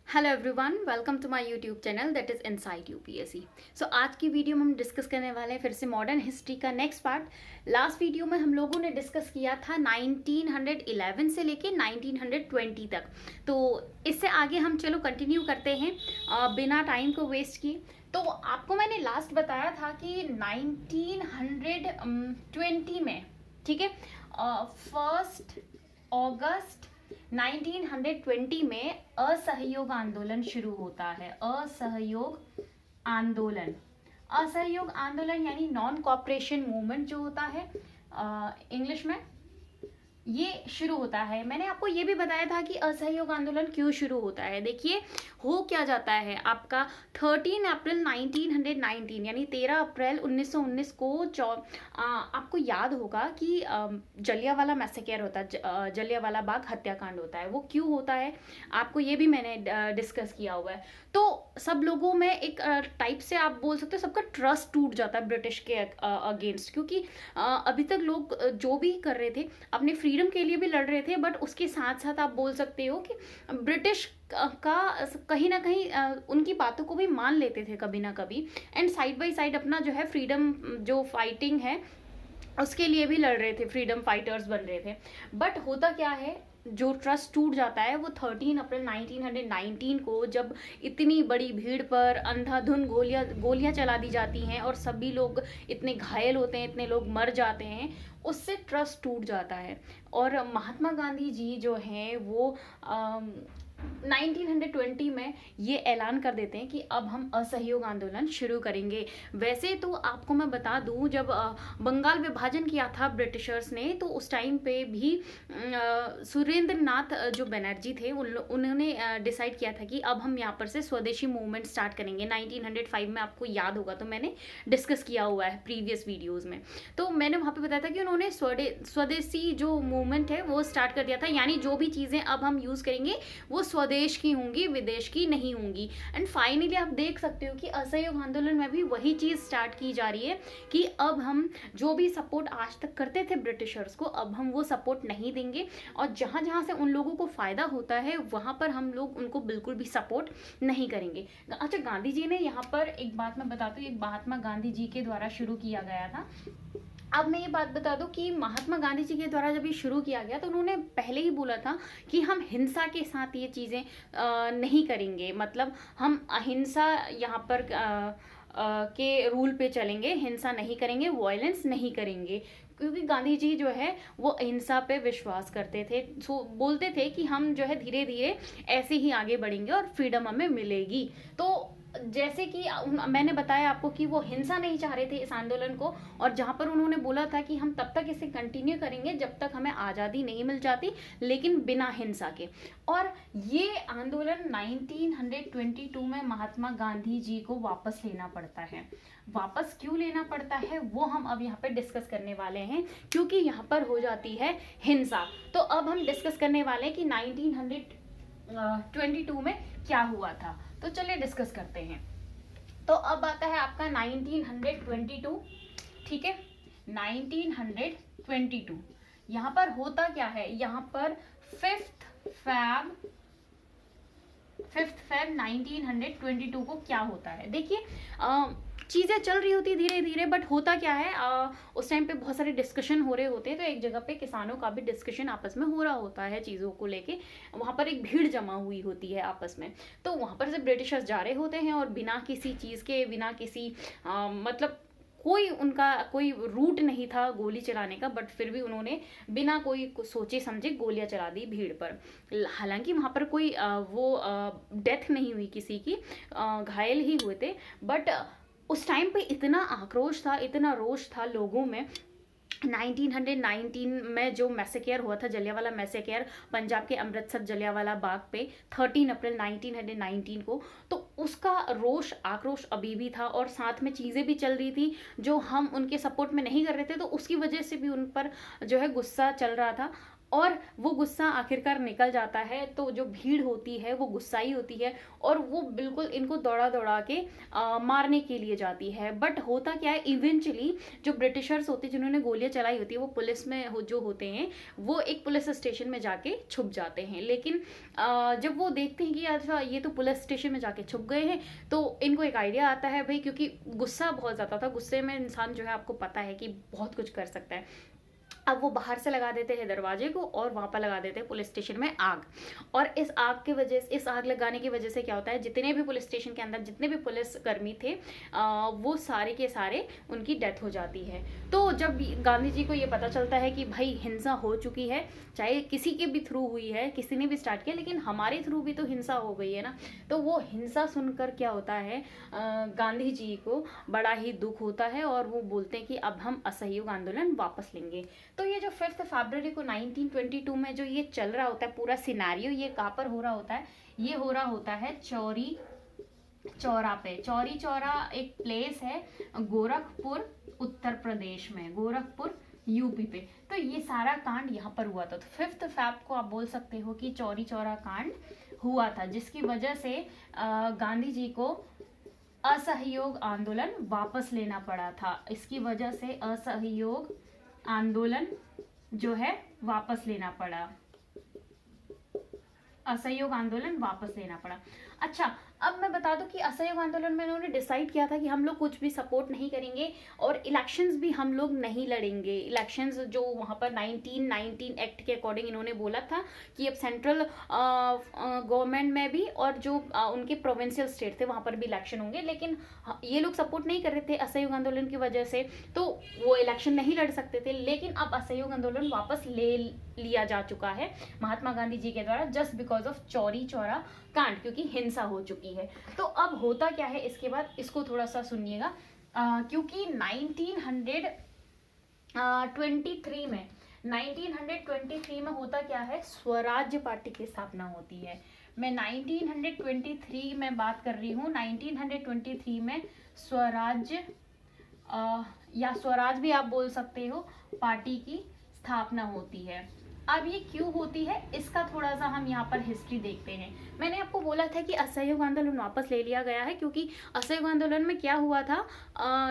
Hello everyone, welcome to my YouTube channel that is inside UPSC. So आज की video में हम discuss करने वाले हैं फिर से मॉडर्न हिस्ट्री का नेक्स्ट पार्ट। लास्ट वीडियो में हम लोगों ने डिस्कस किया था 1911 से लेके 1920 तक। तो इससे आगे हम चलो कंटिन्यू करते हैं बिना टाइम को वेस्ट किए। तो आपको मैंने लास्ट बताया था कि 1920 में, ठीक है, 1 अगस्त 1920 में असहयोग आंदोलन शुरू होता है। आंदोलन असहयोग आंदोलन यानी नॉन कॉपरेशन मूवमेंट जो होता है इंग्लिश में, ये शुरू होता है। मैंने आपको ये भी बताया था कि असहयोग आंदोलन क्यों शुरू होता है। देखिए, हो क्या जाता है आपका 13 अप्रैल 1919 यानी 13 अप्रैल 1919 को आपको याद होगा कि जलियांवाला मैसेकर होता है, जलियांवाला बाग हत्याकांड होता है। वो क्यों होता है आपको ये भी मैंने डिस्कस किया हुआ है। तो सब लोगों में एक टाइप से आप बोल सकते हो सबका ट्रस्ट टूट जाता है ब्रिटिश के अगेंस्ट, क्योंकि अभी तक लोग जो भी कर रहे थे अपने फ्रीडम के लिए भी लड़ रहे थे, बट उसके साथ साथ आप बोल सकते हो कि ब्रिटिश का कहीं ना कहीं उनकी बातों को भी मान लेते थे कभी ना कभी, एंड साइड बाय साइड अपना जो है फ्रीडम जो फाइटिंग है उसके लिए भी लड़ रहे थे, फ्रीडम फाइटर्स बन रहे थे। बट होता क्या है, जो ट्रस्ट टूट जाता है वो 13 अप्रैल 1919 को, जब इतनी बड़ी भीड़ पर अंधाधुंध गोलियां चला दी जाती हैं और सभी लोग इतने घायल होते हैं, इतने लोग मर जाते हैं, उससे ट्रस्ट टूट जाता है। और महात्मा गांधी जी जो हैं वो 1920 में ये ऐलान कर देते हैं कि अब हम असहयोग आंदोलन शुरू करेंगे। वैसे तो आपको मैं बता दूं, जब बंगाल विभाजन किया था ब्रिटिशर्स ने, तो उस टाइम पे भी सुरेंद्र नाथ जो बनर्जी थे उन्होंने डिसाइड किया था कि अब हम यहाँ पर से स्वदेशी मूवमेंट स्टार्ट करेंगे। 1905 में आपको याद होगा, तो मैंने डिस्कस किया हुआ है प्रीवियस वीडियोज़ में। तो मैंने वहाँ पे बताया था कि उन्होंने स्वदेशी जो मूवमेंट है वो स्टार्ट कर दिया था, यानी जो भी चीज़ें अब हम यूज़ करेंगे वो स्वदेश की होंगी, विदेश की नहीं होंगी। एंड फाइनली आप देख सकते हो कि असहयोग आंदोलन में भी वही चीज़ स्टार्ट की जा रही है कि अब हम जो भी सपोर्ट आज तक करते थे ब्रिटिशर्स को, अब हम वो सपोर्ट नहीं देंगे, और जहाँ जहाँ से उन लोगों को फ़ायदा होता है वहाँ पर हम लोग उनको बिल्कुल भी सपोर्ट नहीं करेंगे। अच्छा, गांधी जी ने यहाँ पर एक बात मैं बताती हूँ, एक महात्मा गांधी जी के द्वारा शुरू किया गया था। अब मैं ये बात बता दूं कि महात्मा गांधी जी के द्वारा जब ये शुरू किया गया तो उन्होंने पहले ही बोला था कि हम हिंसा के साथ ये चीज़ें नहीं करेंगे, मतलब हम अहिंसा यहाँ पर के रूल पे चलेंगे, हिंसा नहीं करेंगे, वायलेंस नहीं करेंगे, क्योंकि गांधी जी जो है वो अहिंसा पे विश्वास करते थे। सो बोलते थे कि हम जो है धीरे धीरे ऐसे ही आगे बढ़ेंगे और फ्रीडम हमें मिलेगी। तो जैसे कि मैंने बताया आपको कि वो हिंसा नहीं चाह रहे थे इस आंदोलन को, और जहाँ पर उन्होंने बोला था कि हम तब तक इसे कंटिन्यू करेंगे जब तक हमें आज़ादी नहीं मिल जाती, लेकिन बिना हिंसा के। और ये आंदोलन 1922 में महात्मा गांधी जी को वापस लेना पड़ता है। वापस क्यों लेना पड़ता है वो हम अब यहाँ पे डिस्कस करने वाले हैं, क्योंकि यहाँ पर हो जाती है हिंसा। तो अब हम डिस्कस करने वाले हैं कि 1922 में क्या हुआ था। तो चलिए डिस्कस करते हैं। तो अब आता है आपका 1922, ठीक है। 1922 यहाँ पर होता क्या है, यहाँ पर 5th Feb 1922 को क्या होता है। देखिए, चीज़ें चल रही होती धीरे धीरे, बट होता क्या है, उस टाइम पे बहुत सारे डिस्कशन हो रहे होते हैं। तो एक जगह पे किसानों का भी डिस्कशन आपस में हो रहा होता है चीज़ों को लेके, वहाँ पर एक भीड़ जमा हुई होती है आपस में। तो वहाँ पर से ब्रिटिशर्स जा रहे होते हैं और बिना किसी चीज़ के, बिना किसी मतलब कोई उनका कोई रूट नहीं था गोली चलाने का, बट फिर भी उन्होंने बिना कोई सोचे समझे गोलियां चला दी भीड़ पर। हालांकि वहाँ पर कोई वो डेथ नहीं हुई किसी की, घायल ही हुए थे, बट उस टाइम पे इतना आक्रोश था, इतना रोष था लोगों में। 1919 में जो मैसेकेयर हुआ था, जलियांवाला मैसेकेयर, पंजाब के अमृतसर जलियांवाला बाग पे 13 अप्रैल 1919 को, तो उसका रोष आक्रोश अभी भी था, और साथ में चीज़ें भी चल रही थी जो हम उनके सपोर्ट में नहीं कर रहे थे, तो उसकी वजह से भी उन पर जो है गुस्सा चल रहा था। और वो गुस्सा आखिरकार निकल जाता है। तो जो भीड़ होती है वो गुस्साई होती है और वो बिल्कुल इनको दौड़ा दौड़ा के मारने के लिए जाती है। बट होता क्या है, इवेंचुअली जो ब्रिटिशर्स होते हैं जिन्होंने गोलियां चलाई होती है वो पुलिस में जो होते हैं वो एक पुलिस स्टेशन में जाके छुप जाते हैं। लेकिन जब वो देखते हैं कि अच्छा ये तो पुलिस स्टेशन में जाके छुप गए हैं, तो इनको एक आइडिया आता है भाई, क्योंकि गुस्सा बहुत ज़्यादा था, गुस्से में इंसान जो है आपको पता है कि बहुत कुछ कर सकता है। अब वो बाहर से लगा देते हैं दरवाजे को और वहां पर लगा देते हैं पुलिस स्टेशन में आग। और इस आग की वजह से, इस आग लगाने की वजह से क्या होता है, जितने भी पुलिस स्टेशन के अंदर जितने भी पुलिस कर्मी थे वो सारे के सारे उनकी डेथ हो जाती है। तो जब गांधी जी को ये पता चलता है कि भाई हिंसा हो चुकी है, चाहे किसी के भी थ्रू हुई है, किसी ने भी स्टार्ट किया, लेकिन हमारे थ्रू भी तो हिंसा हो गई है ना, तो वो हिंसा सुनकर क्या होता है, गांधी जी को बड़ा ही दुख होता है और वो बोलते हैं कि अब हम असहयोग आंदोलन वापस लेंगे। तो ये जो 5 फरवरी को 1922 में जो ये चल रहा होता है पूरा सिनारियो, ये कहाँ पर हो रहा होता है, ये हो रहा होता है चौरी चौरा पे। चौरी चौरा एक प्लेस है गोरखपुर उत्तर प्रदेश में, गोरखपुर यूपी पे। तो ये सारा कांड यहाँ पर हुआ था। तो 5 फरवरी को आप बोल सकते हो कि चौरी चौरा कांड हुआ था, जिसकी वजह से गांधी जी को असहयोग आंदोलन वापस लेना पड़ा था। इसकी वजह से असहयोग आंदोलन जो है वापस लेना पड़ा, असहयोग आंदोलन वापस लेना पड़ा। अच्छा, अब मैं बता दूं कि असहयोग आंदोलन में इन्होंने डिसाइड किया था कि हम लोग कुछ भी सपोर्ट नहीं करेंगे और इलेक्शंस भी हम लोग नहीं लड़ेंगे। इलेक्शंस जो वहां पर 1919 एक्ट के अकॉर्डिंग इन्होंने बोला था कि अब सेंट्रल गवर्नमेंट में भी और जो उनके प्रोविंशियल स्टेट थे वहां पर भी इलेक्शन होंगे, लेकिन ये लोग सपोर्ट नहीं कर रहे थे असहयोग आंदोलन की वजह से, तो वो इलेक्शन नहीं लड़ सकते थे। लेकिन अब असहयोग आंदोलन वापस ले लिया जा चुका है महात्मा गांधी जी के द्वारा, just because of Chauri Chaura कांड, क्योंकि हिंसा हो चुकी है। तो अब होता क्या है इसके बाद, इसको थोड़ा सा सुनिएगा, क्योंकि 1923 में होता क्या है, स्वराज्य पार्टी की स्थापना होती है। मैं 1923 में बात कर रही हूँ। 1923 में स्वराज्य या स्वराज भी आप बोल सकते हो, पार्टी की स्थापना होती है। अब ये क्यों होती है इसका थोड़ा सा हम यहाँ पर हिस्ट्री देखते हैं। मैंने आपको बोला था कि असहयोग आंदोलन वापस ले लिया गया है, क्योंकि असहयोग आंदोलन में क्या हुआ था,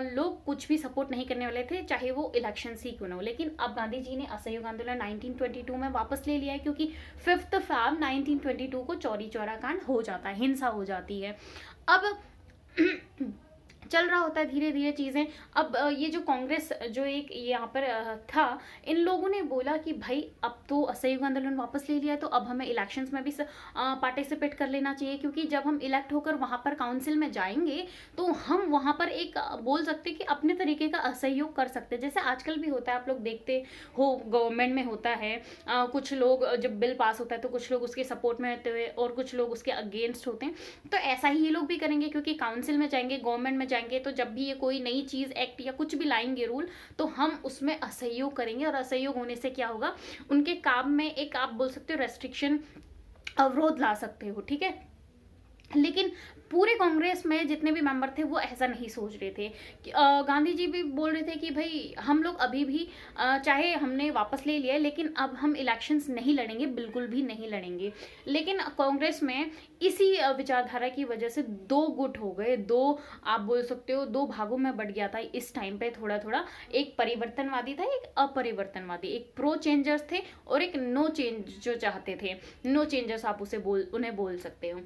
लोग कुछ भी सपोर्ट नहीं करने वाले थे, चाहे वो इलेक्शन ही क्यों ना हो। लेकिन अब गांधी जी ने असहयोग आंदोलन 1922 में वापस ले लिया है, क्योंकि 5 फरवरी 1922 को चौरी चौरा कांड हो जाता है, हिंसा हो जाती है। अब चल रहा होता है धीरे धीरे चीजें। अब ये जो कांग्रेस जो एक यहाँ पर था, इन लोगों ने बोला कि भाई अब तो असहयोग आंदोलन वापस ले लिया, तो अब हमें इलेक्शंस में भी पार्टिसिपेट कर लेना चाहिए, क्योंकि जब हम इलेक्ट होकर वहां पर काउंसिल में जाएंगे तो हम वहां पर एक बोल सकते कि अपने तरीके का असहयोग कर सकते, जैसे आजकल भी होता है, आप लोग देखते हो गवर्नमेंट में होता है, कुछ लोग जब बिल पास होता है तो कुछ लोग उसके सपोर्ट में रहते हुए और कुछ लोग उसके अगेंस्ट होते हैं। तो ऐसा ही ये लोग भी करेंगे, क्योंकि काउंसिल में जाएंगे, गवर्नमेंट में जाएंगे, तो जब भी ये कोई नई चीज एक्ट या कुछ भी लाएंगे रूल, तो हम उसमें असहयोग करेंगे। और असहयोग होने से क्या होगा, उनके काम में एक आप बोल सकते हो रेस्ट्रिक्शन, अवरोध ला सकते हो, ठीक है। लेकिन पूरे कांग्रेस में जितने भी मेंबर थे वो ऐसा नहीं सोच रहे थे। गांधी जी भी बोल रहे थे कि भाई हम लोग अभी भी चाहे हमने वापस ले लिया, लेकिन अब हम इलेक्शंस नहीं लड़ेंगे, बिल्कुल भी नहीं लड़ेंगे। लेकिन कांग्रेस में इसी विचारधारा की वजह से दो गुट हो गए, दो आप बोल सकते हो दो भागों में बट गया था इस टाइम पे थोड़ा थोड़ा। एक परिवर्तनवादी था, एक अपरिवर्तनवादी, एक प्रो चेंजर्स थे और एक नो चेंज जो चाहते थे, नो चेंजर्स आप उन्हें बोल सकते हो।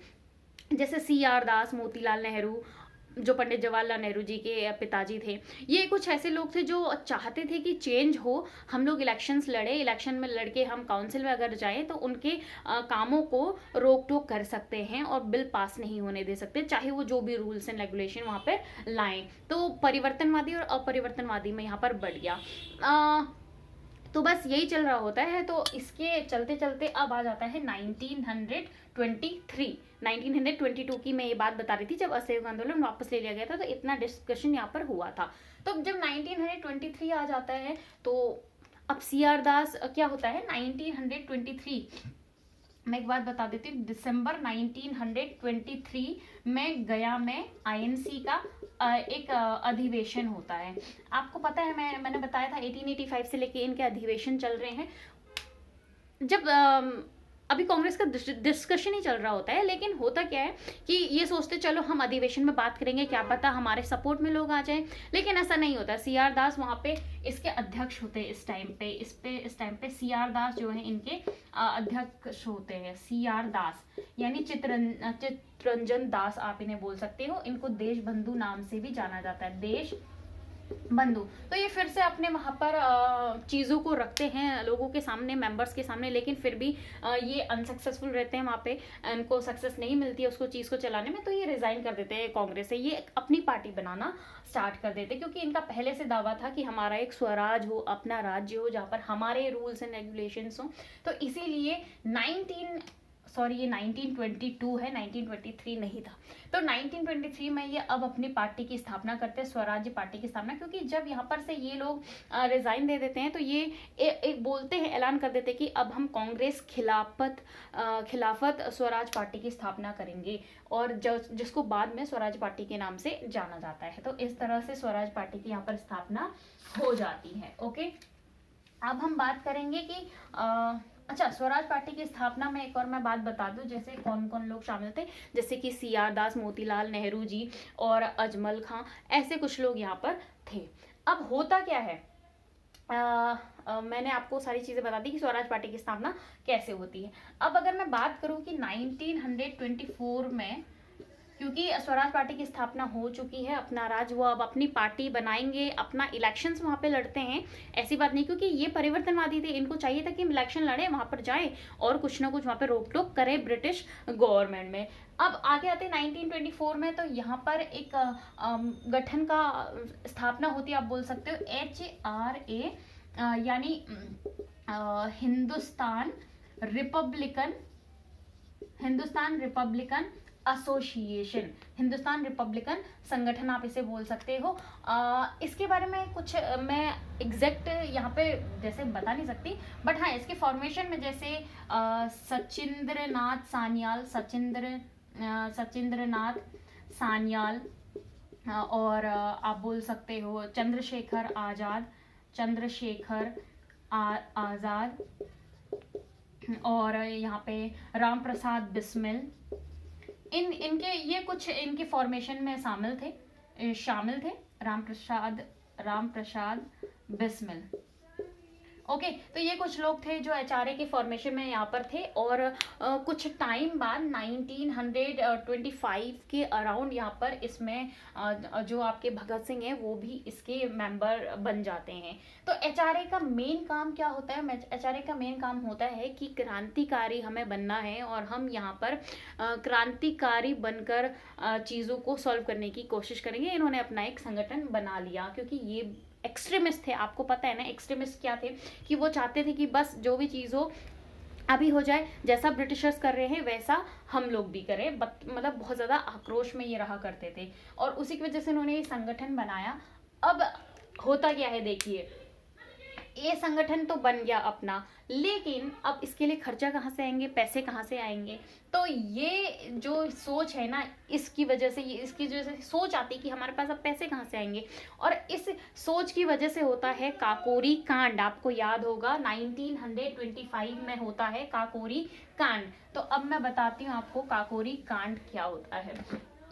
जैसे CR दास, मोतीलाल नेहरू, जो पंडित जवाहरलाल नेहरू जी के पिताजी थे, ये कुछ ऐसे लोग थे जो चाहते थे कि चेंज हो, हम लोग इलेक्शंस लड़े, इलेक्शन में लड़के हम काउंसिल में अगर जाएं तो उनके कामों को रोक टोक कर सकते हैं और बिल पास नहीं होने दे सकते, चाहे वो जो भी रूल्स एंड रेगुलेशन वहाँ पे लाएं। तो परिवर्तनवादी और अपरिवर्तनवादी में यहाँ पर बढ़ गया। तो बस यही चल रहा होता है। तो इसके चलते चलते अब आ जाता है 1922 की मैं ये बात बता रही थी, जब असहयोग आंदोलन वापस ले लिया गया था, तो इतना डिस्कशन यहाँ पर हुआ था। तो जब 1923 आ जाता है तो अब CR दास क्या होता है 1923, मैं एक बात बता देती हूँ, दिसंबर 1923 में गया में INC का एक अधिवेशन होता है। आपको पता है मैंने बताया था 1885 से लेके इनके अधिवेशन चल रहे हैं। जब अभी कांग्रेस का डिस्कशन ही चल रहा होता है, लेकिन होता क्या है कि ये सोचते चलो हम अधिवेशन में बात करेंगे, क्या पता हमारे सपोर्ट में लोग आ जाएं, लेकिन ऐसा नहीं होता। सी आर दास वहाँ पे इसके अध्यक्ष होते हैं। इस टाइम पे सी आर दास जो है इनके अध्यक्ष होते हैं। सी आर दास यानी चित्तरंजन दास आप इन्हें बोल सकते हो। इनको देश बंधु नाम से भी जाना जाता है, देश बंधु। तो ये फिर से अपने वहां पर चीज़ों को रखते हैं लोगों के सामने, मेंबर्स के सामने, लेकिन फिर भी ये अनसक्सेसफुल रहते हैं वहाँ पे, इनको सक्सेस नहीं मिलती है उसको चीज़ को चलाने में, तो ये रिजाइन कर देते हैं कांग्रेस से, ये अपनी पार्टी बनाना स्टार्ट कर देते हैं। क्योंकि इनका पहले से दावा था कि हमारा एक स्वराज हो, अपना राज्य हो, जहाँ पर हमारे रूल्स एंड रेगुलेशंस हो। तो इसीलिए ये 1922 है, 1923 नहीं था। तो 1923 में ये अब अपनी पार्टी की स्थापना करते हैं, स्वराज्य पार्टी की स्थापना। क्योंकि जब यहाँ पर से ये लोग रिजाइन दे देते हैं, तो ये एक बोलते हैं, ऐलान कर देते हैं कि अब हम कांग्रेस खिलाफत स्वराज पार्टी की स्थापना करेंगे, और जिसको बाद में स्वराज पार्टी के नाम से जाना जाता है। तो इस तरह से स्वराज पार्टी की यहाँ पर स्थापना हो जाती है। ओके, अब हम बात करेंगे कि अच्छा, स्वराज पार्टी की स्थापना में एक और मैं बात बता दूं, जैसे कौन कौन लोग शामिल थे। जैसे कि सी आर दास, मोतीलाल नेहरू जी और अजमल खां, ऐसे कुछ लोग यहाँ पर थे। अब होता क्या है, मैंने आपको सारी चीज़ें बता दी कि स्वराज पार्टी की स्थापना कैसे होती है। अब अगर मैं बात करूं कि 1924 में, क्योंकि स्वराज पार्टी की स्थापना हो चुकी है, अपना राज, वो अब अपनी पार्टी बनाएंगे, अपना इलेक्शंस वहाँ पे लड़ते हैं। ऐसी बात नहीं, क्योंकि ये परिवर्तनवादी थे, इनको चाहिए था कि इलेक्शन लड़े, वहाँ पर जाए और कुछ ना कुछ वहाँ पे रोक टोक करे ब्रिटिश गवर्नमेंट में। अब आगे आते 1924 में, तो यहाँ पर एक गठन का स्थापना होती है, आप बोल सकते हो HRA, यानी Hindustan Republican association, Hindustan Republican संगठन आप इसे बोल सकते हो। इसके बारे में कुछ मैं एग्जैक्ट यहाँ पे जैसे बता नहीं सकती, बट हाँ, इसके फॉर्मेशन में जैसे सचिंद्रनाथ सान्याल, और आप बोल सकते हो चंद्रशेखर आजाद, और यहाँ पे राम प्रसाद बिस्मिल, इनके ये कुछ इनके फॉर्मेशन में शामिल थे राम प्रसाद बिस्मिल। ओके, तो ये कुछ लोग थे जो HRA के फॉर्मेशन में यहाँ पर थे। और कुछ टाइम बाद 1925 के अराउंड यहाँ पर इसमें जो आपके भगत सिंह हैं वो भी इसके मेंबर बन जाते हैं। तो HRA का मेन काम क्या होता है? HRA का मेन काम होता है कि क्रांतिकारी हमें बनना है, और हम यहाँ पर क्रांतिकारी बनकर चीज़ों को सॉल्व करने की कोशिश करेंगे। इन्होंने अपना एक संगठन बना लिया, क्योंकि ये एक्सट्रीमिस्ट थे, आपको पता है ना एक्सट्रीमिस्ट क्या थे, कि वो चाहते थे कि बस जो भी चीज़ हो अभी हो जाए, जैसा ब्रिटिशर्स कर रहे हैं वैसा हम लोग भी करें। मतलब बहुत ज़्यादा आक्रोश में ये रहा करते थे, और उसी की वजह से उन्होंने ये संगठन बनाया। अब होता क्या है, देखिए, ये संगठन तो बन गया अपना, लेकिन अब इसके लिए खर्चा कहाँ से आएंगे, पैसे कहाँ से आएंगे? तो ये जो सोच है ना, इसकी वजह से सोच आती है कि हमारे पास अब पैसे कहाँ से आएंगे, और इस सोच की वजह से होता है काकोरी कांड। आपको याद होगा 1925 में होता है काकोरी कांड। तो अब मैं बताती हूँ आपको काकोरी कांड क्या होता है।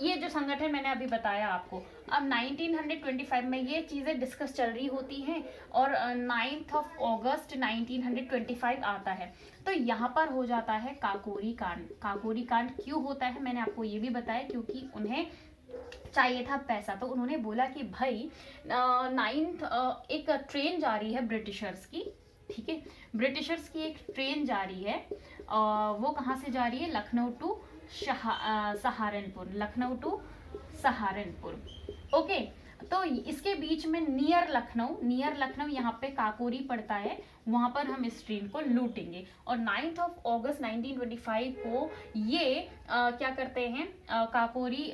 ये जो संगठन मैंने अभी बताया आपको, अब 1925 में ये चीज़ें डिस्कस चल रही होती हैं, और 9 अगस्त 1925 आता है। तो यहाँ पर हो जाता है काकोरी कांड। काकोरी कांड क्यों होता है मैंने आपको ये भी बताया, क्योंकि उन्हें चाहिए था पैसा। तो उन्होंने बोला कि भाई एक ट्रेन जा रही है ब्रिटिशर्स की, ठीक है, ब्रिटिशर्स की एक ट्रेन जा रही है, वो कहाँ से जा रही है? लखनऊ टू सहारनपुर। ओके, तो इसके बीच में नियर लखनऊ यहाँ पे काकोरी पड़ता है, वहां पर हम इस ट्रेन को लूटेंगे। और 9 अगस्त 1925 को ये क्या करते हैं, काकोरी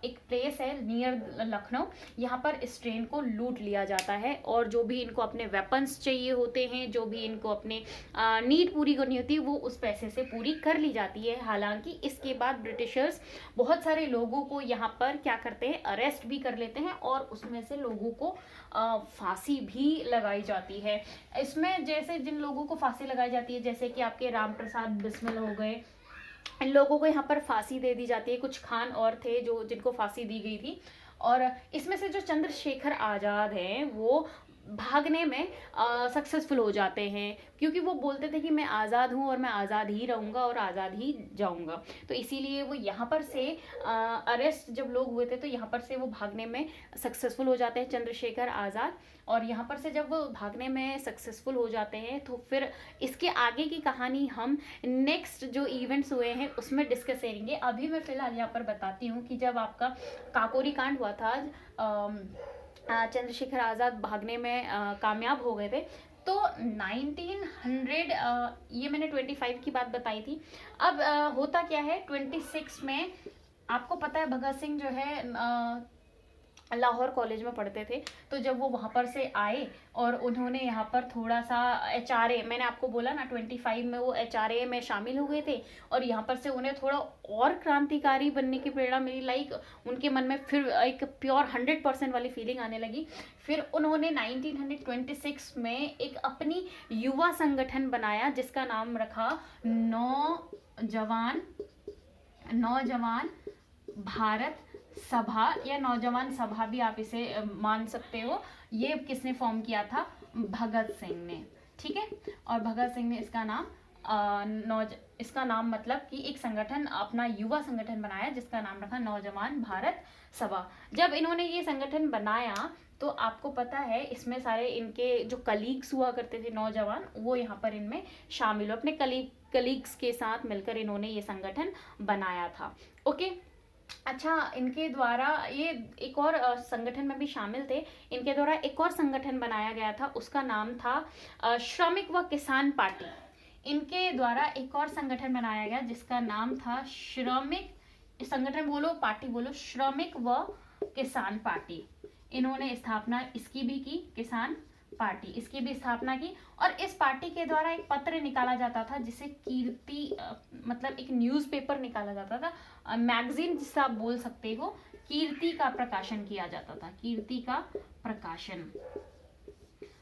एक प्लेस है नियर लखनऊ, यहाँ पर इस ट्रेन को लूट लिया जाता है, और जो भी इनको अपने वेपन्स चाहिए होते हैं, जो भी इनको अपने नीड पूरी करनी होती है, वो उस पैसे से पूरी कर ली जाती है। हालांकि इसके बाद ब्रिटिशर्स बहुत सारे लोगों को यहाँ पर क्या करते हैं, अरेस्ट भी कर लेते हैं, और उसमें से लोगों को फांसी भी लगाई जाती है। इसमें जैसे जिन लोगों को फांसी लगाई जाती है, जैसे कि आपके राम प्रसाद बिस्मिल हो गए, इन लोगों को यहाँ पर फांसी दे दी जाती है। कुछ खान और थे जो जिनको फांसी दी गई थी। और इसमें से जो चंद्रशेखर आज़ाद हैं वो भागने में सक्सेसफुल हो जाते हैं, क्योंकि वो बोलते थे कि मैं आज़ाद हूँ और मैं आज़ाद ही रहूँगा और आज़ाद ही जाऊँगा। तो इसीलिए वो यहाँ पर से अरेस्ट जब लोग हुए थे तो यहाँ पर से वो भागने में सक्सेसफुल हो जाते हैं चंद्रशेखर आज़ाद। और यहाँ पर से जब वो भागने में सक्सेसफुल हो जाते हैं तो फिर इसके आगे की कहानी हम नेक्स्ट जो इवेंट्स हुए हैं उसमें डिस्कस करेंगे। अभी मैं फिलहाल यहाँ पर बताती हूँ कि जब आपका काकोरी कांड हुआ था, चंद्रशेखर आज़ाद भागने में कामयाब हो गए थे, तो 1900 ये मैंने 25 की बात बताई थी। अब होता क्या है 26 में, आपको पता है भगत सिंह जो है लाहौर कॉलेज में पढ़ते थे। तो जब वो वहाँ पर से आए और उन्होंने यहाँ पर थोड़ा सा HRA, मैंने आपको बोला ना 25 में वो HRA में शामिल हो गए थे, और यहाँ पर से उन्हें थोड़ा और क्रांतिकारी बनने की प्रेरणा मिली। लाइक उनके मन में फिर एक प्योर 100% वाली फीलिंग आने लगी। फिर उन्होंने 1926 में एक अपनी युवा संगठन बनाया जिसका नाम रखा नौजवान भारत सभा, या नौजवान सभा भी आप इसे मान सकते हो। ये किसने फॉर्म किया था? भगत सिंह ने, ठीक है। और भगत सिंह ने इसका नाम मतलब कि एक संगठन, अपना युवा संगठन बनाया जिसका नाम रखा नौजवान भारत सभा। जब इन्होंने ये संगठन बनाया तो आपको पता है इसमें सारे इनके जो कलीग्स हुआ करते थे नौजवान, वो यहाँ पर इनमें शामिल हो, अपने कलीग्स के साथ मिलकर इन्होंने ये संगठन बनाया था। ओके, अच्छा, इनके द्वारा ये एक और संगठन में भी शामिल थे। इनके द्वारा एक और संगठन बनाया गया था, उसका नाम था श्रमिक व किसान पार्टी। इनके द्वारा एक और संगठन बनाया गया जिसका नाम था संगठन बोलो पार्टी बोलो, श्रमिक व किसान पार्टी। इन्होंने स्थापना इसकी भी की, किसान पार्टी, इसकी भी स्थापना की। और इस पार्टी के द्वारा एक पत्र निकाला जाता था जिसे कीर्ति मतलब एक न्यूज़पेपर निकाला जाता था, मैगजीन जिसे आप बोल सकते हो, कीर्ति का प्रकाशन किया जाता था, कीर्ति का प्रकाशन।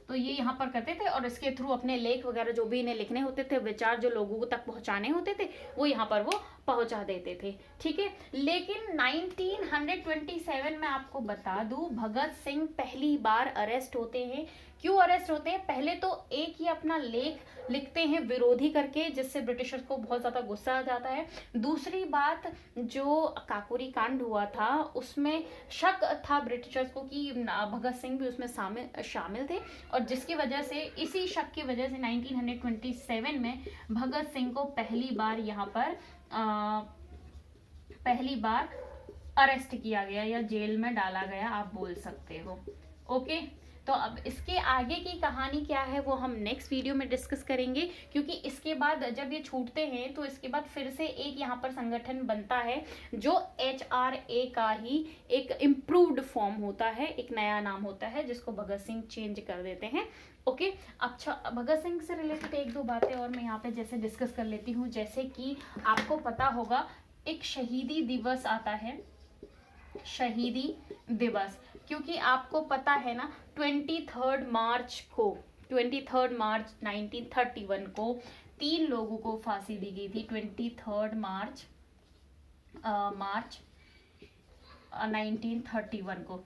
तो ये यहाँ पर करते थे और इसके थ्रू अपने लेख वगैरह जो भी इन्हें लिखने होते थे, विचार जो लोगों तक पहुंचाने होते थे, वो यहाँ पर वो पहुंचा देते थे, ठीक है। लेकिन 1927 में आपको बता दूं, भगत सिंह पहली बार अरेस्ट होते हैं। क्यों अरेस्ट होते हैं? पहले तो एक ही अपना लेख लिखते हैं विरोधी करके, जिससे ब्रिटिशर्स को बहुत ज्यादा गुस्सा आ जाता है। दूसरी बात, जो काकोरी कांड हुआ था उसमें शक था ब्रिटिशर्स को कि भगत सिंह भी उसमें शामिल थे, और जिसकी वजह से, इसी शक की वजह से 1927 में भगत सिंह को पहली बार अरेस्ट किया गया या जेल में डाला गया, आप बोल सकते हो। ओके, तो अब इसके आगे की कहानी क्या है वो हम नेक्स्ट वीडियो में डिस्कस करेंगे, क्योंकि इसके बाद जब ये छूटते हैं तो इसके बाद फिर से एक यहाँ पर संगठन बनता है जो HRA का ही एक इम्प्रूव्ड फॉर्म होता है, एक नया नाम होता है जिसको भगत सिंह चेंज कर देते हैं। ओके, अच्छा, भगत सिंह से रिलेटेड एक दो बातें और मैं यहाँ पे जैसे डिस्कस कर लेती हूँ। जैसे कि आपको पता होगा एक शहीदी दिवस आता है, शहीदी दिवस, क्योंकि आपको पता है ना 23 मार्च 1931 को 3 लोगों को फांसी दी गई थी। 23 मार्च 1931 को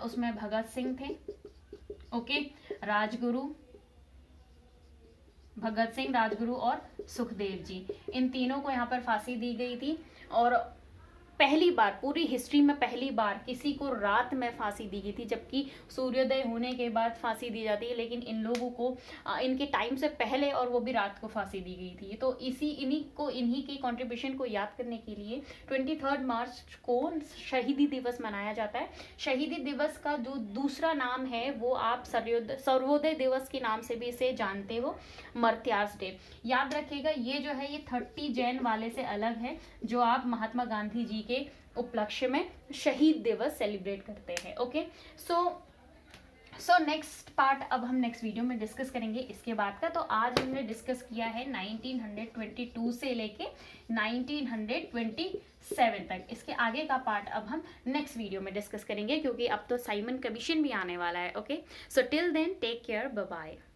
उसमें भगत सिंह थे, ओके, भगत सिंह, राजगुरु और सुखदेव जी, इन तीनों को यहाँ पर फांसी दी गई थी। और पहली बार पूरी हिस्ट्री में पहली बार किसी को रात में फांसी दी गई थी, जबकि सूर्योदय होने के बाद फांसी दी जाती है, लेकिन इन लोगों को इनके टाइम से पहले और वो भी रात को फांसी दी गई थी। तो इन्हीं की कंट्रीब्यूशन को याद करने के लिए 23 मार्च को शहीदी दिवस मनाया जाता है। शहीदी दिवस का जो दूसरा नाम है वो आप सर्वोदय दिवस के नाम से भी इसे जानते हो, मर्त्यार्स डे। याद रखिएगा, ये जो है ये 30 जैन वाले से अलग है, जो आप महात्मा गांधी जी के उपलक्ष्य में शहीद दिवस सेलिब्रेट करते हैं। ओके, सो नेक्स्ट पार्ट अब हम नेक्स्ट वीडियो में डिस्कस करेंगे इसके बाद का। तो आज हमने डिस्कस किया है 1922 से लेके 1927 तक। इसके आगे का पार्ट अब हम नेक्स्ट वीडियो में डिस्कस करेंगे, क्योंकि अब तो साइमन कमीशन भी आने वाला है। Okay, so till then take care, bye bye.